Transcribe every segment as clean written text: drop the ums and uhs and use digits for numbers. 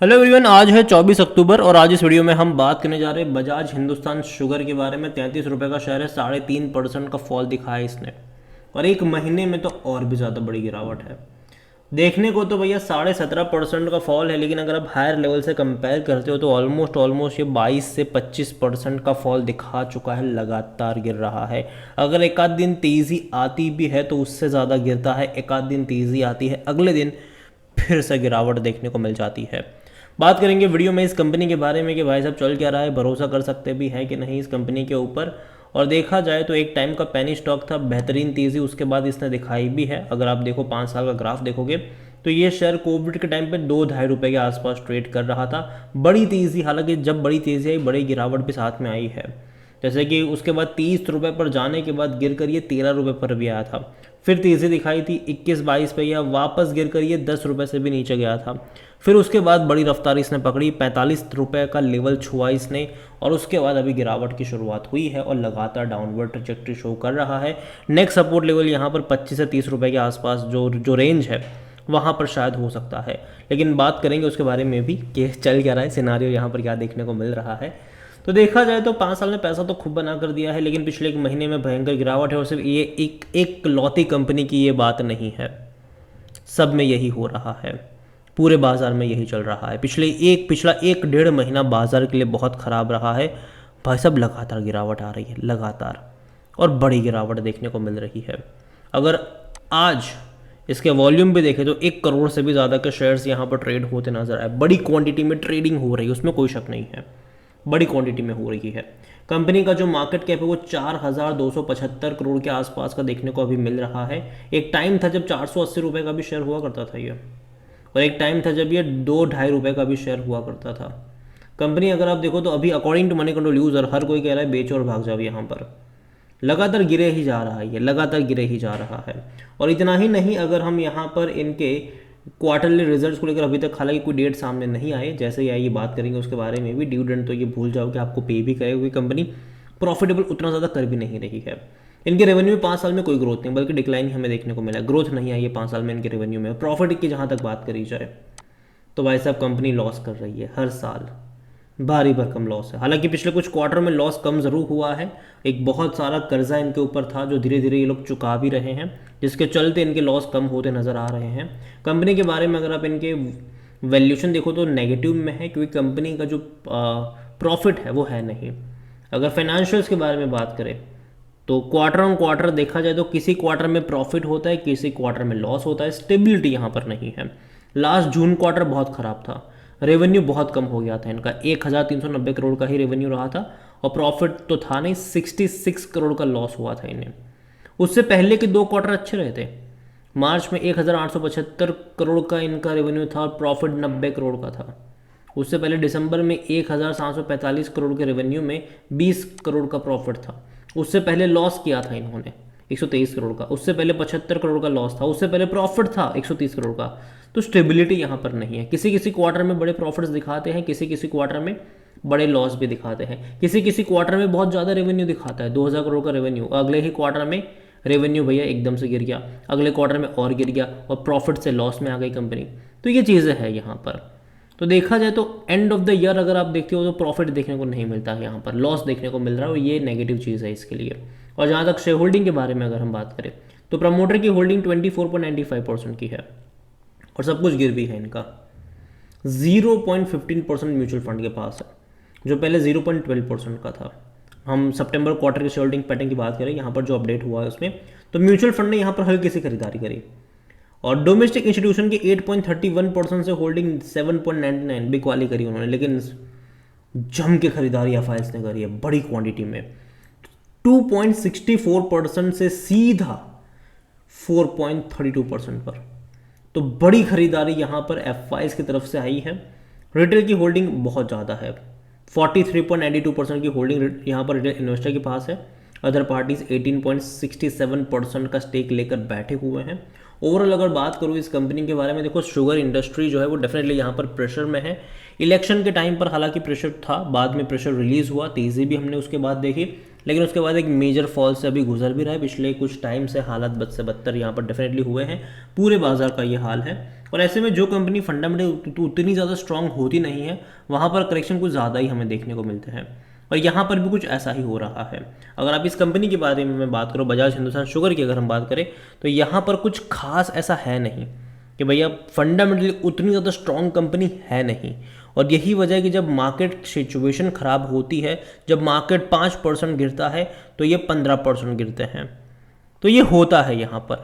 Hello everyone, आज है 24 अक्टूबर और आज इस वीडियो में हम बात करने जा रहे हैं बजाज हिंदुस्तान शुगर के बारे में। 33 रुपये का शेयर है, 3.5% का फॉल दिखा है इसने और एक महीने में तो और भी ज़्यादा बड़ी गिरावट है। देखने को तो भैया 17.5% का फॉल है, लेकिन अगर आप हायर लेवल से कंपेयर करते हो तो ऑलमोस्ट ये 22 से 25% का फॉल दिखा चुका है, लगातार गिर रहा है। अगर एक आध दिन तेज़ी आती भी है तो उससे ज़्यादा गिरता है, एक आध दिन तेज़ी आती है अगले दिन फिर से गिरावट देखने को मिल जाती है। बात करेंगे वीडियो में इस कंपनी के बारे में कि भाई साहब चल क्या रहा है, भरोसा कर सकते भी हैं कि नहीं इस कंपनी के ऊपर। और देखा जाए तो एक टाइम का पेनी स्टॉक था, बेहतरीन तेज़ी उसके बाद इसने दिखाई भी है। अगर आप देखो 5 साल का ग्राफ देखोगे तो ये शेयर कोविड के टाइम पे 2-2.5 रुपये के आसपास ट्रेड कर रहा था। बड़ी तेज़ी, हालांकि जब बड़ी तेज़ी आई बड़ी गिरावट भी साथ में आई है। जैसे कि उसके बाद 30 रुपये पर जाने के बाद गिर कर ये 13 रुपये पर भी आया था, फिर तेज़ी दिखाई थी 21-22 पे, या वापस गिर कर ये 10 रुपये से भी नीचे गया था। फिर उसके बाद बड़ी रफ्तार इसने पकड़ी, 45 रुपये का लेवल छुआ इसने और उसके बाद अभी गिरावट की शुरुआत हुई है और लगातार डाउनवर्ड ट्रैजेक्टरी शो कर रहा है। नेक्स्ट सपोर्ट लेवल यहाँ पर 25 से 30 रुपये के आसपास जो रेंज है वहाँ पर शायद हो सकता है। लेकिन बात करेंगे उसके बारे में भी कि चल क्या रहा है, सिनारियो यहाँ पर क्या देखने को मिल रहा है। तो देखा जाए तो 5 साल में पैसा तो खूब बना कर दिया है, लेकिन पिछले एक महीने में भयंकर गिरावट है। और सिर्फ ये एक लौती कंपनी की ये बात नहीं है, सब में यही हो रहा है, पूरे बाजार में यही चल रहा है। पिछला 1-1.5 महीना बाजार के लिए बहुत ख़राब रहा है भाई साहब। लगातार गिरावट आ रही है, लगातार, और बड़ी गिरावट देखने को मिल रही है। अगर आज इसके वॉल्यूम भी देखें तो 1 करोड़ से भी ज़्यादा के शेयर्स यहाँ पर ट्रेड होते नजर आए। बड़ी क्वांटिटी में ट्रेडिंग हो रही है, उसमें कोई शक नहीं है, बड़ी क्वांटिटी में हो रही है। कंपनी का जो मार्केट कैप है वो 4,275 करोड़ के आसपास का देखने को अभी मिल रहा है। एक टाइम था जब 480 रुपये का भी शेयर हुआ करता था ये, और एक टाइम था जब ये 2-2.5 रुपये का भी शेयर हुआ करता था। कंपनी अगर आप देखो तो अभी according to Moneycontrol user हर कोई कह रहा है बेचो और भाग जाओ। यहाँ पर लगातार गिरे ही जा रहा है, ये लगातार गिरे ही जा रहा है। और इतना ही नहीं, अगर हम यहाँ पर इनके क्वार्टरली रिजल्ट्स को लेकर अभी तक हालांकि कोई डेट सामने नहीं आए, जैसे ही आएगी बात करेंगे उसके बारे में भी। डिविडेंड तो ये भूल जाओ कि आपको पे भी करेगी कंपनी, प्रॉफिटेबल उतना ज़्यादा कर भी नहीं रही है। इनके रेवेन्यू में 5 साल में कोई ग्रोथ नहीं, बल्कि डिक्लाइन ही हमें देखने को मिला। ग्रोथ नहीं आई है 5 साल में इनके रेवेन्यू में। प्रॉफिट की जहाँ तक बात करी जाए तो भाई साहब कंपनी लॉस कर रही है हर साल, भारी भरकम लॉस है। हालांकि पिछले कुछ क्वार्टर में लॉस कम ज़रूर हुआ है, एक बहुत सारा कर्जा इनके ऊपर था जो धीरे धीरे ये लोग चुका भी रहे हैं, जिसके चलते इनके लॉस कम होते नज़र आ रहे हैं। कंपनी के बारे में अगर आप इनके वैल्यूशन देखो तो नेगेटिव में है, क्योंकि कंपनी का जो प्रॉफिट है वो है नहीं। अगर फाइनेंशियल्स के बारे में बात करें तो क्वार्टर ऑन क्वार्टर देखा जाए तो किसी क्वार्टर में प्रॉफिट होता है, किसी क्वार्टर में लॉस होता है। स्टेबिलिटी यहाँ पर नहीं है। लास्ट जून क्वार्टर बहुत ख़राब था, रेवेन्यू बहुत कम हो गया था इनका, 1,390 करोड़ का ही रेवेन्यू रहा था और प्रॉफिट तो था नहीं, 66 करोड़ का लॉस हुआ था इन्हें। उससे पहले के 2 क्वार्टर अच्छे रहे थे। मार्च में 1,875 करोड़ का इनका रेवेन्यू था और प्रॉफिट 90 करोड़ का था। उससे पहले दिसंबर में 1,745 करोड़ के रेवेन्यू में 20 करोड़ का प्रॉफिट था। उससे पहले लॉस किया था इन्होंने 123 करोड़ का, उससे पहले 75 करोड़ का लॉस था, उससे पहले प्रॉफिट था 130 करोड़ का। तो स्टेबिलिटी यहाँ पर नहीं है। किसी किसी क्वार्टर में बड़े प्रॉफिट्स दिखाते हैं, किसी किसी क्वार्टर में बड़े लॉस भी दिखाते हैं। किसी किसी क्वार्टर में बहुत ज़्यादा रेवेन्यू दिखाता है, 2,000 करोड़ का रेवेन्यू, अगले ही क्वार्टर में रेवेन्यू भैया एकदम से गिर गया, अगले क्वार्टर में और गिर गया और प्रॉफिट से लॉस में आ गई कंपनी। तो ये चीज़ें हैं यहाँ पर। तो देखा जाए तो एंड ऑफ द ईयर अगर आप देखते हो तो प्रॉफिट देखने को नहीं मिलता है, यहाँ पर लॉस देखने को मिल रहा है और ये नेगेटिव चीज़ है इसके लिए। और जहाँ तक शेयर होल्डिंग के बारे में अगर हम बात करें तो प्रमोटर की होल्डिंग 24.95% की है और सब कुछ गिर भी है इनका। 0.15% म्यूचुअल फंड के पास है, जो पहले 0.12% का था। हम सितंबर क्वार्टर के शेयर होल्डिंग पैटर्न की बात करें यहाँ पर जो अपडेट हुआ है उसमें, तो म्यूचुअल फंड ने यहाँ पर हल्की सी खरीदारी करी और डोमेस्टिक इंस्टीट्यूशन की 8.31% से होल्डिंग 7.99 बिक वाली करी उन्होंने। लेकिन जम के खरीदारी एफआईएस ने करी है बड़ी क्वांटिटी में, 2.64% से सीधा 4.32% पर। तो बड़ी खरीदारी यहाँ पर एफआईएस की तरफ से आई है। रिटेल की होल्डिंग बहुत ज़्यादा है, 43.92% की होल्डिंग यहाँ पर रिटेल इन्वेस्टर के पास है। अदर पार्टीज 18.67% का स्टेक लेकर बैठे हुए हैं। ओवरऑल अगर बात करूँ इस कंपनी के बारे में, देखो शुगर इंडस्ट्री जो है वो डेफिनेटली यहाँ पर प्रेशर में है। इलेक्शन के टाइम पर हालांकि प्रेशर था, बाद में प्रेशर रिलीज हुआ, तेज़ी भी हमने उसके बाद देखी, लेकिन उसके बाद एक मेजर फॉल से अभी गुजर भी रहा है। पिछले कुछ टाइम से हालात बद से बदतर यहाँ पर डेफिनेटली हुए हैं, पूरे बाजार का ये हाल है। और ऐसे में जो कंपनी फंडामेंटल उतनी ज़्यादा स्ट्रांग होती नहीं है, वहाँ पर करेक्शन कुछ ज़्यादा ही हमें देखने को मिलते हैं। और यहाँ पर भी कुछ ऐसा ही हो रहा है। अगर आप इस कंपनी के बारे में मैं बात करूँ, बजाज हिंदुस्तान शुगर की अगर हम बात करें, तो यहाँ पर कुछ खास ऐसा है नहीं कि भैया फंडामेंटली उतनी ज़्यादा स्ट्रॉन्ग कंपनी है नहीं। और यही वजह है कि जब मार्केट सिचुएशन ख़राब होती है, जब मार्केट 5% गिरता है तो ये 15% गिरते हैं। तो ये होता है यहाँ पर,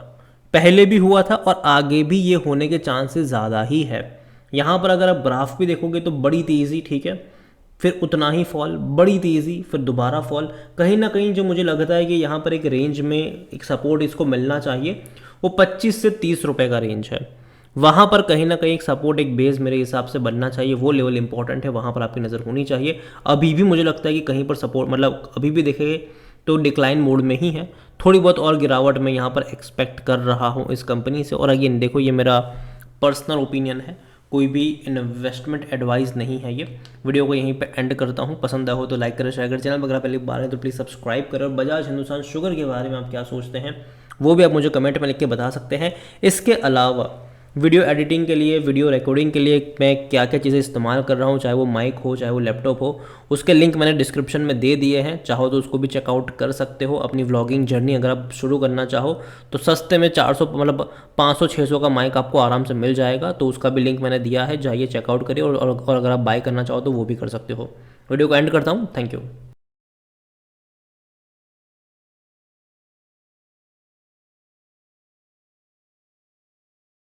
पहले भी हुआ था और आगे भी ये होने के चांसेस ज़्यादा ही है। यहाँ पर अगर आप ग्राफ भी देखोगे तो बड़ी तेज़ी, ठीक है, फिर उतना ही फॉल, बड़ी तेज़ी, फिर दोबारा फॉल। कहीं ना कहीं जो मुझे लगता है कि यहाँ पर एक रेंज में एक सपोर्ट इसको मिलना चाहिए, वो 25 से 30 रुपए का रेंज है। वहाँ पर कहीं ना कहीं एक सपोर्ट, एक बेस मेरे हिसाब से बनना चाहिए। वो लेवल इंपॉर्टेंट है, वहाँ पर आपकी नज़र होनी चाहिए। अभी भी मुझे लगता है कि कहीं पर सपोर्ट, मतलब अभी भी देखेंगे तो डिक्लाइन मोड में ही है। थोड़ी बहुत और गिरावट मैं यहाँ पर एक्सपेक्ट कर रहा हूँ इस कंपनी से। और अगेन देखो, ये मेरा पर्सनल ओपिनियन है, कोई भी इन्वेस्टमेंट एडवाइस नहीं है। ये वीडियो को यहीं पे एंड करता हूँ। पसंद आया हो तो लाइक करें, शेयर करें। चैनल पर अगर पहली बार है तो प्लीज़ सब्सक्राइब करें। और बजाज हिंदुस्तान शुगर के बारे में आप क्या सोचते हैं वो भी आप मुझे कमेंट में लिख के बता सकते हैं। इसके अलावा वीडियो एडिटिंग के लिए, वीडियो रिकॉर्डिंग के लिए मैं क्या क्या चीज़ें इस्तेमाल कर रहा हूँ, चाहे वो माइक हो, चाहे वो लैपटॉप हो, उसके लिंक मैंने डिस्क्रिप्शन में दे दिए हैं। चाहो तो उसको भी चेकआउट कर सकते हो। अपनी व्लॉगिंग जर्नी अगर आप शुरू करना चाहो तो सस्ते में 400 मतलब 500-600 का माइक आपको आराम से मिल जाएगा। तो उसका भी लिंक मैंने दिया है, जाइए चेकआउट करिए। और अगर आप बाय करना चाहो तो वो भी कर सकते हो। वीडियो को एंड करता हूँ। Thank you.